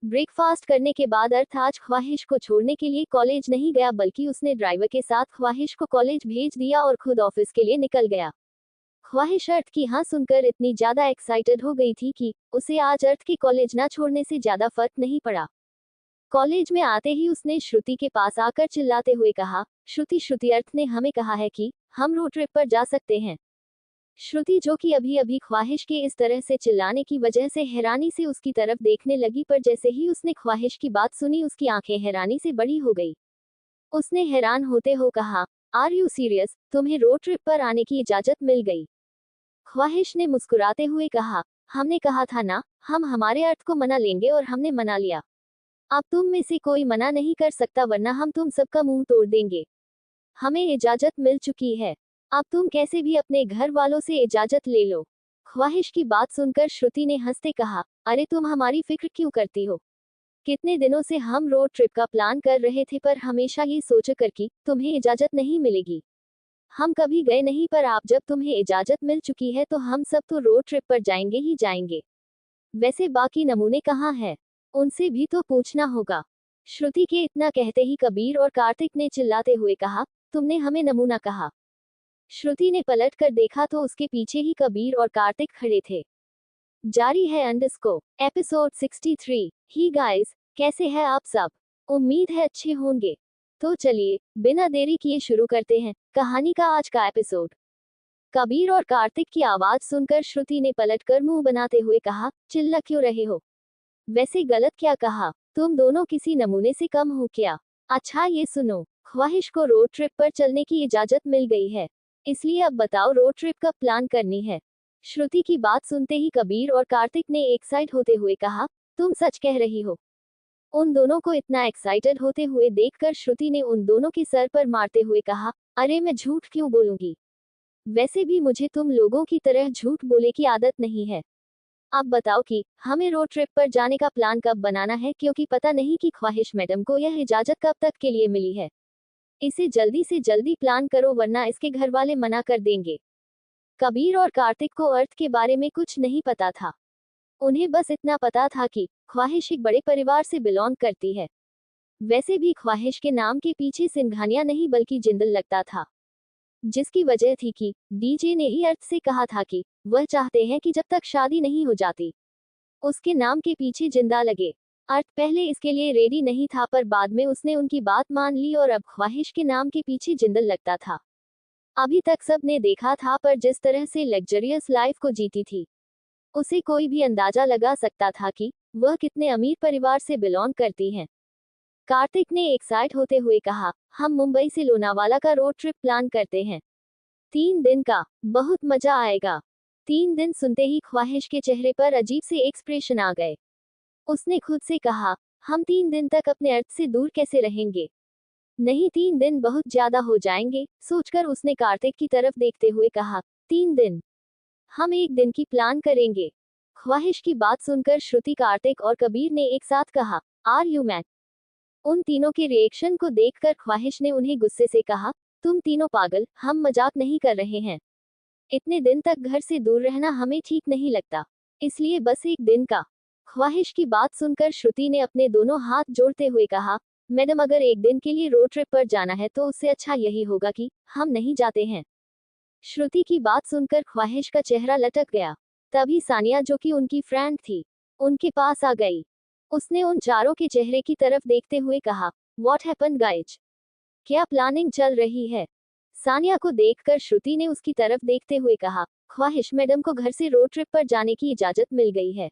ब्रेकफास्ट करने के बाद अर्थ आज ख्वाहिश को छोड़ने के लिए कॉलेज नहीं गया, बल्कि उसने ड्राइवर के साथ ख्वाहिश को कॉलेज भेज दिया और खुद ऑफिस के लिए निकल गया। ख्वाहिश अर्थ की हाँ सुनकर इतनी ज्यादा एक्साइटेड हो गई थी कि उसे आज अर्थ के कॉलेज ना छोड़ने से ज्यादा फर्क नहीं पड़ा। कॉलेज में आते ही उसने श्रुति के पास आकर चिल्लाते हुए कहा, श्रुति, श्रुति, अर्थ ने हमें कहा है कि हम रोड ट्रिप पर जा सकते हैं। श्रुति, जो कि अभी अभी ख्वाहिश के इस तरह से चिल्लाने की वजह से हैरानी से उसकी तरफ देखने लगी, पर जैसे ही उसने ख्वाहिश की बात सुनी उसकी आंखें हैरानी से बड़ी हो गई। उसने हैरान होते हो कहा, आर यू सीरियस? तुम्हें रोड ट्रिप पर आने की इजाजत मिल गई? ख्वाहिश ने मुस्कुराते हुए कहा, हमने कहा था ना, हम हमारे अर्थ को मना लेंगे और हमने मना लिया। अब तुम में से कोई मना नहीं कर सकता, वरना हम तुम सबका मुंह तोड़ देंगे। हमें इजाजत मिल चुकी है, अब तुम कैसे भी अपने घर वालों से इजाजत ले लो। ख्वाहिश की बात सुनकर श्रुति ने हंसते कहा, अरे तुम हमारी फिक्र क्यों करती हो? कितने दिनों से हम रोड ट्रिप का प्लान कर रहे थे, पर हमेशा ये सोचकर कि तुम्हें इजाजत नहीं मिलेगी हम कभी गए नहीं, पर आप जब तुम्हें इजाजत मिल चुकी है तो हम सब तो रोड ट्रिप पर जाएंगे ही जाएंगे। वैसे बाकी नमूने कहाँ हैं? उनसे भी तो पूछना होगा। श्रुति के इतना कहते ही कबीर और कार्तिक ने चिल्लाते हुए कहा, तुमने हमें नमूना कहा? श्रुति ने पलट कर देखा तो उसके पीछे ही कबीर और कार्तिक खड़े थे। जारी है अंडरस्को एपिसोड 63। ही गाइस, कैसे हैं आप सब? उम्मीद है अच्छे होंगे। तो चलिए बिना देरी किए शुरू करते हैं कहानी का आज का एपिसोड। कबीर और कार्तिक की आवाज सुनकर श्रुति ने पलटकर मुंह बनाते हुए कहा, चिल्ला क्यों रहे हो? वैसे गलत क्या कहा? तुम दोनों किसी नमूने से कम हो क्या? अच्छा ये सुनो, ख्वाहिश को रोड ट्रिप पर चलने की इजाजत मिल गई है, इसलिए अब बताओ रोड ट्रिप कब प्लान करनी है? श्रुति की बात सुनते ही कबीर और कार्तिक ने एक साइड होते हुए कहा, तुम सच कह रही हो? उन दोनों को इतना एक्साइटेड होते हुए देखकर श्रुति ने उन दोनों के सर पर मारते हुए कहा, अरे मैं झूठ क्यों बोलूंगी? वैसे भी मुझे तुम लोगों की तरह झूठ बोले की आदत नहीं है। अब बताओ कि हमें रोड ट्रिप पर जाने का प्लान कब बनाना है, क्योंकि पता नहीं कि ख्वाहिश मैडम को यह इजाजत कब तक के लिए मिली है। इसे जल्दी से जल्दी प्लान करो वरना इसके घर वाले मना कर देंगे। कबीर और कार्तिक को अर्थ के बारे में कुछ नहीं पता था। उन्हें बस इतना पता था कि ख्वाहिश एक बड़े परिवार से बिलोंग करती है। वैसे भी ख्वाहिश के नाम के पीछे सिंघानिया नहीं बल्कि जिंदल लगता था, जिसकी वजह थी कि डीजे ने ही अर्थ से कहा था कि वह चाहते हैं कि जब तक शादी नहीं हो जाती उसके नाम के पीछे जिंदा लगे। अर्थ पहले इसके लिए रेडी नहीं था, पर बाद में उसने उनकी बात मान ली और अब ख्वाहिश के नाम के पीछे जिंदल लगता था। अभी तक सब ने देखा था, पर जिस तरह से लग्जरियस लाइफ को जीती थी उसे कोई भी अंदाजा लगा सकता था कि वह कितने अमीर परिवार से बिलोंग करती हैं। कार्तिक ने एक्साइट होते हुए कहा, हम मुंबई से लोनावाला का रोड ट्रिप प्लान करते हैं, 3 दिन का, बहुत मजा आएगा। 3 दिन सुनते ही ख्वाहिश के चेहरे पर अजीब से एक्सप्रेशन आ गए। उसने खुद से कहा, हम 3 दिन तक अपने अर्थ से दूर कैसे रहेंगे? नहीं, 3 दिन बहुत ज्यादा हो जाएंगे। सोचकर उसने कार्तिक की तरफ देखते हुए कहा, 3 दिन? हम 1 दिन की प्लान करेंगे। ख्वाहिश की बात सुनकर श्रुति, कार्तिक और कबीर ने एक साथ कहा, आर यू मैड? उन तीनों के रिएक्शन को देखकर ख्वाहिश ने उन्हें गुस्से से कहा, तुम तीनों पागल, हम मजाक नहीं कर रहे हैं। इतने दिन तक घर से दूर रहना हमें ठीक नहीं लगता, इसलिए बस 1 दिन का। ख्वाहिश की बात सुनकर श्रुति ने अपने दोनों हाथ जोड़ते हुए कहा, मैडम अगर 1 दिन के लिए रोड ट्रिप पर जाना है तो उससे अच्छा यही होगा कि हम नहीं जाते हैं। श्रुति की बात सुनकर ख्वाहिश का चेहरा लटक गया। तभी सानिया, जो कि उनकी फ्रेंड थी, उनके पास आ गई। उसने उन चारों के चेहरे की तरफ देखते हुए कहा, व्हाट हैपेंड गाइज? क्या प्लानिंग चल रही है? सानिया को देखकर श्रुति ने उसकी तरफ देखते हुए कहा, ख्वाहिश मैडम को घर से रोड ट्रिप पर जाने की इजाजत मिल गई है,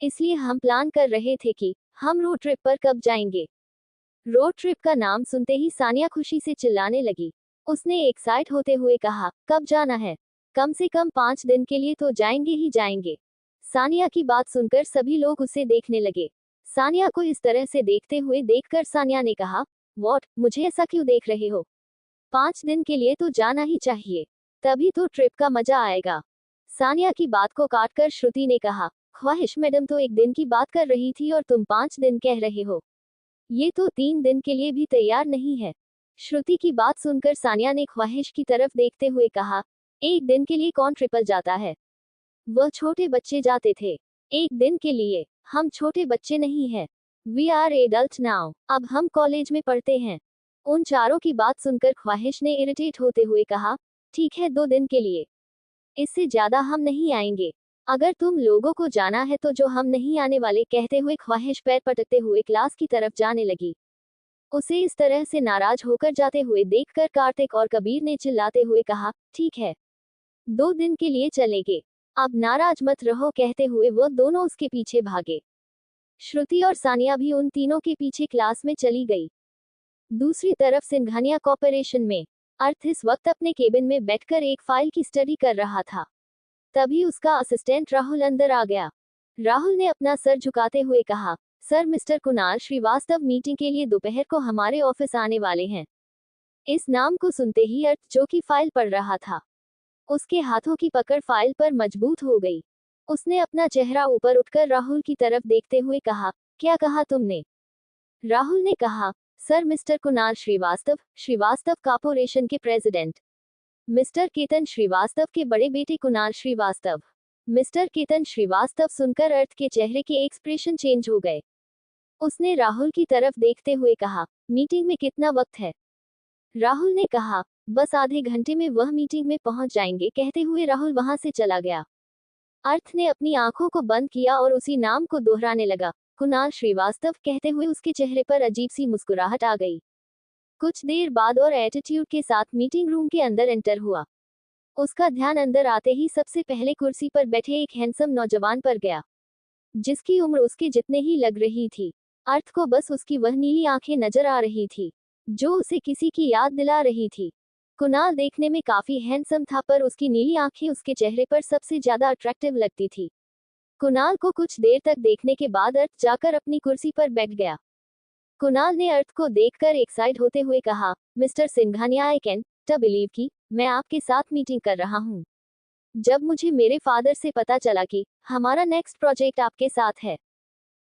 इसलिए हम प्लान कर रहे थे कि हम रोड ट्रिप पर कब जाएंगे। रोड ट्रिप का नाम सुनते ही सानिया खुशी से चिल्लाने लगी। उसने एक्साइट होते हुए कहा, कब जाना है? कम से कम 5 दिन के लिए तो जाएंगे ही जाएंगे। सानिया की बात सुनकर सभी लोग उसे देखने लगे। सानिया को इस तरह से देखते हुए देखकर सानिया ने कहा, व्हाट, मुझे ऐसा क्यों देख रहे हो? 5 दिन के लिए तो जाना ही चाहिए, तभी तो ट्रिप का मजा आएगा। सानिया की बात को काटकर श्रुति ने कहा, ख्वाहिश मैडम तो 1 दिन की बात कर रही थी और तुम 5 दिन कह रहे हो। ये तो 3 दिन के लिए भी तैयार नहीं है। श्रुति की बात सुनकर सानिया ने ख्वाहिश की तरफ देखते हुए कहा, 1 दिन के लिए कौन ट्रिपल जाता है? वह छोटे बच्चे जाते थे। 1 दिन के लिए? हम छोटे बच्चे नहीं हैं। वी आर एडल्ट नाउ, अब हम कॉलेज में पढ़ते हैं। उन चारों की बात सुनकर ख्वाहिश ने इरिटेट होते हुए कहा, ठीक है 2 दिन के लिए, इससे ज्यादा हम नहीं आएंगे। अगर तुम लोगों को जाना है तो जो हम नहीं आने वाले, कहते हुए ख्वाहिश पैर पटकते हुए क्लास की तरफ जाने लगी। उसे इस तरह से नाराज होकर जाते हुए देखकर कार्तिक और कबीर ने चिल्लाते हुए कहा, ठीक है 2 दिन के लिए चलेंगे, अब नाराज मत रहो, कहते हुए वो दोनों उसके पीछे भागे। श्रुति और सानिया भी उन तीनों के पीछे क्लास में चली गई। दूसरी तरफ सिंघानिया कॉर्पोरेशन में अर्थ इस वक्त अपने केबिन में बैठकर एक फाइल की स्टडी कर रहा था। तभी उसका असिस्टेंट राहुल अंदर आ गया। राहुल ने अपना सर झुकाते हुए कहा, sir mister Kunal Srivastava meeting के लिए दोपहर को हमारे ऑफिस आने वाले हैं। इस नाम को सुनते ही अर्थ, जो कि फाइल पढ़ रहा था, उसके हाथों की पकड़ फाइल पर मजबूत हो गई। उसने अपना चेहरा ऊपर उठकर राहुल की तरफ देखते हुए कहा, क्या कहा तुमने? राहुल ने कहा, sir mister Kunal Srivastava, Srivastava corporation के प्रेसिडेंट। मिस्टर केतन श्रीवास्तव के बड़े बेटे कुणाल श्रीवास्तव। मिस्टर केतन श्रीवास्तव सुनकर अर्थ के चेहरे के एक्सप्रेशन चेंज हो गए। उसने राहुल की तरफ देखते हुए कहा, मीटिंग में कितना वक्त है? राहुल ने कहा, बस आधे घंटे में वह मीटिंग में पहुंच जाएंगे, कहते हुए राहुल वहां से चला गया। अर्थ ने अपनी आंखों को बंद किया और उसी नाम को दोहराने लगा, कुणाल श्रीवास्तव, कहते हुए उसके चेहरे पर अजीब सी मुस्कुराहट आ गई। कुछ देर बाद और एटीट्यूड के साथ मीटिंग रूम के अंदर एंटर हुआ। उसका ध्यान अंदर आते ही सबसे पहले कुर्सी पर बैठे एक हैंडसम नौजवान पर गया, जिसकी उम्र उसके जितने ही लग रही थी। अर्थ को बस उसकी वह नीली आंखें नजर आ रही थी, जो उसे किसी की याद दिला रही थी। कुणाल देखने में काफी हैंडसम था, पर उसकी नीली आंखें उसके चेहरे पर सबसे ज्यादा अट्रैक्टिव लगती थी। कुणाल को कुछ देर तक देखने के बाद अर्थ जाकर अपनी कुर्सी पर बैठ गया। कुणाल ने अर्थ को देखकर एक्साइट होते हुए कहा, मिस्टर सिंघानिया, आई कैन ट बिलीव कि मैं आपके साथ मीटिंग कर रहा हूँ। जब मुझे मेरे फादर से पता चला कि हमारा नेक्स्ट प्रोजेक्ट आपके साथ है,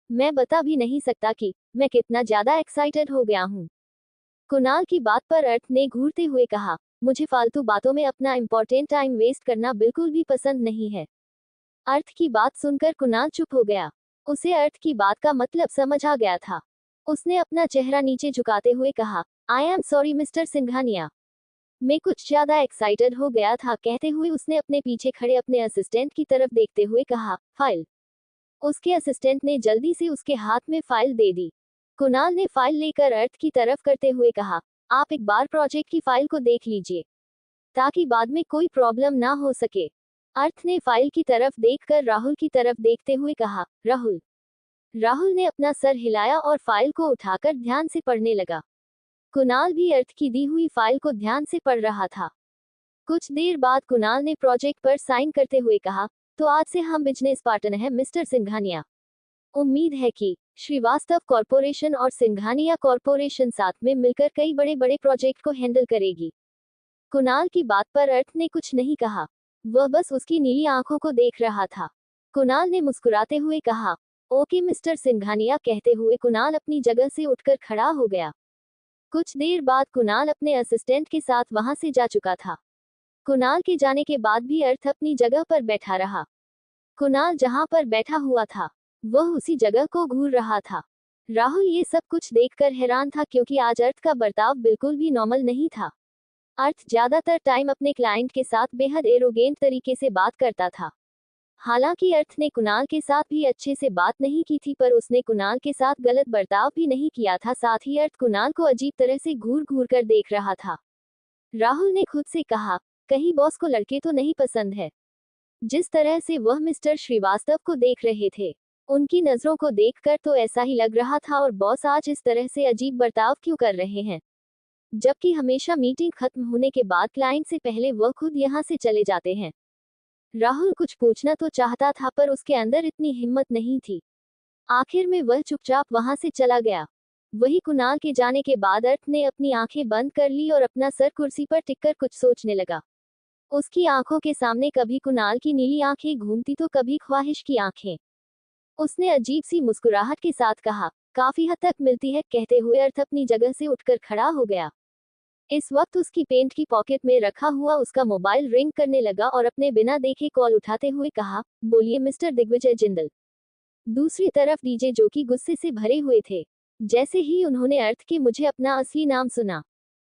मैं बता भी नहीं सकता कि मैं कितना ज्यादा एक्साइटेड हो गया हूँ। कुणाल की बात पर अर्थ ने घूरते हुए कहा, मुझे फालतू बातों में अपना इम्पोर्टेंट टाइम वेस्ट करना बिल्कुल भी पसंद नहीं है। अर्थ की बात सुनकर कुणाल चुप हो गया। उसे अर्थ की बात का मतलब समझ आ गया था। उसने अपना चेहरा नीचे झुकाते हुए कहा, I am sorry mister Singhania, मैं कुछ ज्यादा एक्साइटेड हो गया था। कहते हुए उसने अपने पीछे खड़े अपने असिस्टेंट की तरफ देखते हुए कहा, फाइल। उसके असिस्टेंट ने जल्दी से उसके हाथ में फाइल दे दी। कुणाल ने फाइल लेकर अर्थ की तरफ करते हुए कहा, आप एक बार प्रोजेक्ट की फाइल को देख लीजिए, ताकि बाद में कोई प्रॉब्लम ना हो सके। अर्थ ने फाइल की तरफ देखकर राहुल की तरफ देखते हुए कहा, राहुल। राहुल ने अपना सर हिलाया और फाइल को उठाकर ध्यान से पढ़ने लगा। कुणाल भी अर्थ की दी हुई फाइल को ध्यान से पढ़ रहा था। कुछ देर बाद कुणाल ने प्रोजेक्ट पर साइन करते हुए कहा, तो आज से हम बिजनेस पार्टनर हैं मिस्टर सिंघानिया। उम्मीद है कि श्रीवास्तव कॉरपोरेशन और सिंघानिया कॉरपोरेशन साथ में मिलकर कई बड़े बड़े प्रोजेक्ट को हैंडल करेगी। कुणाल की बात पर अर्थ ने कुछ नहीं कहा, वह बस उसकी नीली आंखों को देख रहा था। कुणाल ने मुस्कुराते हुए कहा, ओके मिस्टर सिंघानिया। कहते हुए कुणाल अपनी जगह से उठकर खड़ा हो गया। कुछ देर बाद कुणाल अपने असिस्टेंट के साथ वहां से जा चुका था। कुणाल के जाने के बाद भी अर्थ अपनी जगह पर बैठा रहा। कुणाल जहां पर बैठा हुआ था, वह उसी जगह को घूर रहा था। राहुल ये सब कुछ देखकर हैरान था, क्योंकि आज अर्थ का बर्ताव बिल्कुल भी नॉर्मल नहीं था। अर्थ ज्यादातर टाइम अपने क्लाइंट के साथ बेहद एरोगेंट तरीके से बात करता था। हालांकि अर्थ ने कुणाल के साथ भी अच्छे से बात नहीं की थी, पर उसने कुणाल के साथ गलत बर्ताव भी नहीं किया था। साथ ही अर्थ कुणाल को अजीब तरह से घूर घूर कर देख रहा था। राहुल ने खुद से कहा, कहीं बॉस को लड़के तो नहीं पसंद है। जिस तरह से वह मिस्टर श्रीवास्तव को देख रहे थे, उनकी नजरों को देखकर तो ऐसा ही लग रहा था, और बॉस आज इस तरह से अजीब बर्ताव क्यों कर रहे हैं, जबकि हमेशा मीटिंग खत्म होने के बाद क्लाइंट से पहले वह खुद यहां से चले जाते हैं। राहुल कुछ पूछना तो चाहता था, पर उसके अंदर इतनी हिम्मत नहीं थी। आखिर में वह चुपचाप वहां से चला गया। वही कुणाल के जाने के बाद अर्थ ने अपनी आंखें बंद कर ली और अपना सर कुर्सी पर टिककर कुछ सोचने लगा। उसकी आंखों के सामने कभी कुणाल की नीली आंखें घूमती तो कभी ख्वाहिश की आंखें। उसने अजीब सी मुस्कुराहट के साथ कहा, काफी हद तक मिलती है। कहते हुए अर्थ अपनी जगह से उठकर खड़ा हो गया। इस वक्त उसकी पेंट की पॉकेट में रखा हुआ उसका मोबाइल रिंग करने लगा और अपने बिना देखे कॉल उठाते हुए कहा, बोलिए मिस्टर दिग्विजय जिंदल। दूसरी तरफ डीजे, जो कि गुस्से से भरे हुए थे। जैसे ही उन्होंने अर्थ के मुझे अपना असली नाम सुना,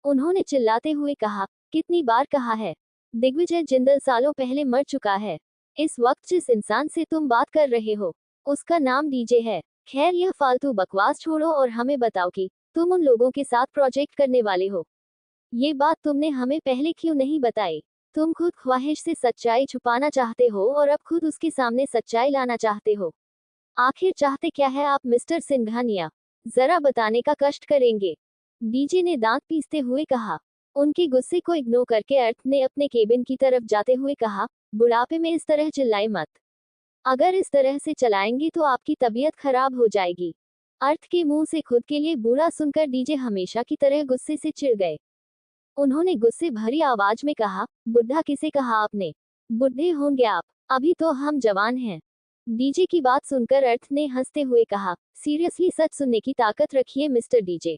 उन्होंने चिल्लाते हुए कहा, कितनी बार कहा है, दिग्विजय जिंदल सालों पहले मर चुका है। इस वक्त जिस इंसान से तुम बात कर रहे हो, उसका नाम डीजे है। खैर, यह फालतू बकवास छोड़ो और हमें बताओ कि तुम उन लोगों के साथ प्रोजेक्ट करने वाले हो। ये बात तुमने हमें पहले क्यों नहीं बताई? तुम खुद ख्वाहिश से सच्चाई छुपाना चाहते हो और अब खुद उसके सामने सच्चाई लाना चाहते हो। आखिर चाहते क्या है आप मिस्टर सिंघानिया? जरा बताने का कष्ट करेंगे? डीजे ने दांत पीसते हुए कहा। उनके गुस्से को इग्नोर करके अर्थ ने अपने केबिन की तरफ जाते हुए कहा, बुढ़ापे में इस तरह चिल्लाए मत। अगर इस तरह से चलाएंगे तो आपकी तबीयत खराब हो जाएगी। अर्थ के मुंह से खुद के लिए बुरा सुनकर डीजे हमेशा की तरह गुस्से से चिढ़ गए। उन्होंने गुस्से भरी आवाज में कहा, बुढ़ा किसे कहा आपने? बुढ़े होंगे आप, अभी तो हम जवान हैं। डीजे की बात सुनकर अर्थ ने हंसते हुए कहा, सीरियसली सच सुनने की ताकत रखिए मिस्टर डीजे।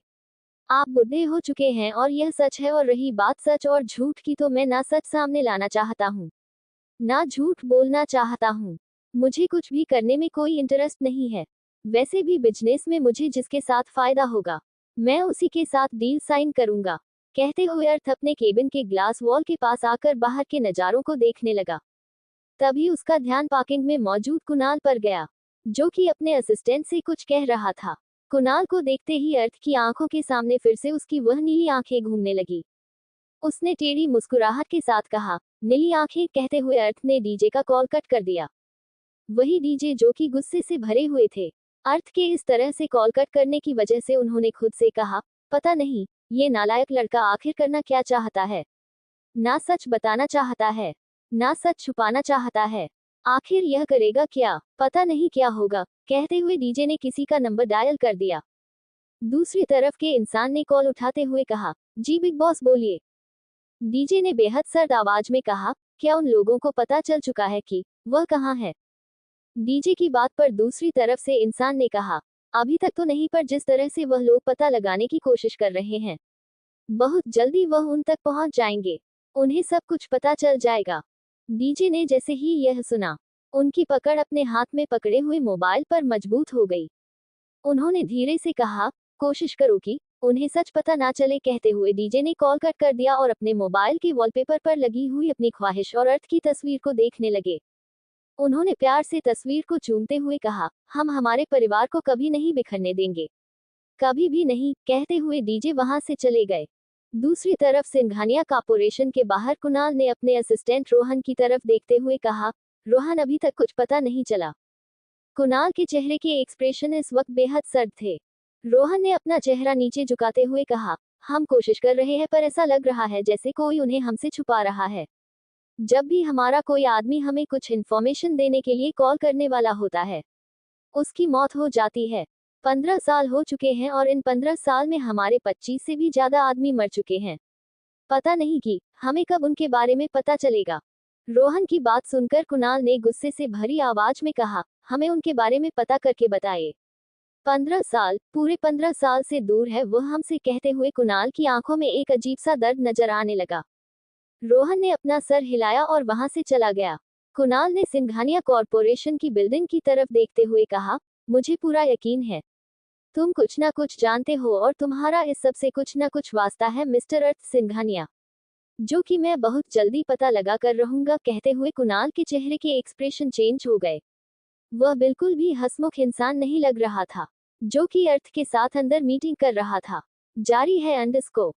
आप बुढ़े हो चुके हैं और यह सच है। और रही बात सच और झूठ की, तो मैं ना सच सामने लाना चाहता हूँ, ना झूठ बोलना चाहता हूँ। मुझे कुछ भी करने में कोई इंटरेस्ट नहीं है। वैसे भी बिजनेस में मुझे जिसके साथ फायदा होगा, मैं उसी के साथ डील साइन करूंगा। कहते हुए अर्थ अपने केबिन के ग्लास वॉल के पास आकर बाहर के नजारों को देखने लगा। तभी उसका ध्यान पार्किंग में मौजूद कुणाल पर गया, जो कि अपने असिस्टेंट से कुछ कह रहा था। कुणाल को देखते ही अर्थ की आंखों के सामने फिर से उसकी वह नीली आंखें घूमने लगी। उसने टेढ़ी मुस्कुराहट के साथ कहा, नीली आंखें, कहते हुए अर्थ ने डीजे का कॉल कट कर दिया। वही डीजे जो कि गुस्से से भरे हुए थे। अर्थ के इस तरह से कॉल कट करने की वजह से उन्होंने खुद से कहा, पता नहीं ये नालायक लड़का आखिर करना क्या चाहता है। ना सच बताना चाहता है, ना सच छुपाना चाहता है। आखिर यह करेगा क्या, पता नहीं क्या होगा। कहते हुए डीजे ने किसी का नंबर डायल कर दिया। दूसरी तरफ के इंसान ने कॉल उठाते हुए कहा, जी बिग बॉस बोलिए। डीजे ने बेहद सर्द आवाज में कहा, क्या उन लोगों को पता चल चुका है कि वह कहाँ है। डीजे की बात पर दूसरी तरफ से इंसान ने कहा, अभी तक तो नहीं, पर जिस तरह से वह लोग पता लगाने की कोशिश कर रहे हैं, बहुत जल्दी वह उन तक पहुंच जाएंगे। उन्हें सब कुछ पता चल जाएगा। डीजे ने जैसे ही यह सुना, उनकी पकड़ अपने हाथ में पकड़े हुए मोबाइल पर मजबूत हो गई। उन्होंने धीरे से कहा, कोशिश करो कि उन्हें सच पता ना चले। कहते हुए डीजे ने कॉल कट कर दिया और अपने मोबाइल के वॉलपेपर पर लगी हुई अपनी ख्वाहिश और अर्थ की तस्वीर को देखने लगे। उन्होंने प्यार से तस्वीर को चूमते हुए कहा, हम हमारे परिवार को कभी नहीं बिखरने देंगे, कभी भी नहीं। कहते हुए डीजे वहां से चले गए। दूसरी तरफ सिंघानिया कॉर्पोरेशन के बाहर कुणाल ने अपने असिस्टेंट रोहन की तरफ देखते हुए कहा, रोहन, अभी तक कुछ पता नहीं चला। कुणाल के चेहरे के एक्सप्रेशन इस वक्त बेहद सर्द थे। रोहन ने अपना चेहरा नीचे झुकाते हुए कहा, हम कोशिश कर रहे हैं, पर ऐसा लग रहा है जैसे कोई उन्हें हमसे छुपा रहा है। जब भी हमारा कोई आदमी हमें कुछ इन्फॉर्मेशन देने के लिए कॉल करने वाला होता है, उसकी मौत हो जाती है। 15 साल हो चुके हैं और इन 15 साल में हमारे 25 से भी ज्यादा आदमी मर चुके हैं। पता नहीं कि हमें कब उनके बारे में पता चलेगा। रोहन की बात सुनकर कुणाल ने गुस्से से भरी आवाज में कहा, हमें उनके बारे में पता करके बताइए। 15 साल, पूरे 15 साल से दूर है वह हमसे। कहते हुए कुणाल की आंखों में एक अजीब सा दर्द नजर आने लगा। रोहन ने अपना सर हिलाया और वहां से चला गया। कुणाल ने सिंघानिया कॉर्पोरेशन की बिल्डिंग की तरफ देखते हुए कहा, मुझे पूरा यकीन है तुम कुछ ना कुछ जानते हो और तुम्हारा इस सब से कुछ ना कुछ वास्ता है मिस्टर अर्थ सिंघानिया, जो कि मैं बहुत जल्दी पता लगा कर रहूंगा। कहते हुए कुणाल के चेहरे के एक्सप्रेशन चेंज हो गए। वह बिल्कुल भी हंसमुख इंसान नहीं लग रहा था, जो कि अर्थ के साथ अंदर मीटिंग कर रहा था। जारी है अंडरस्कोर।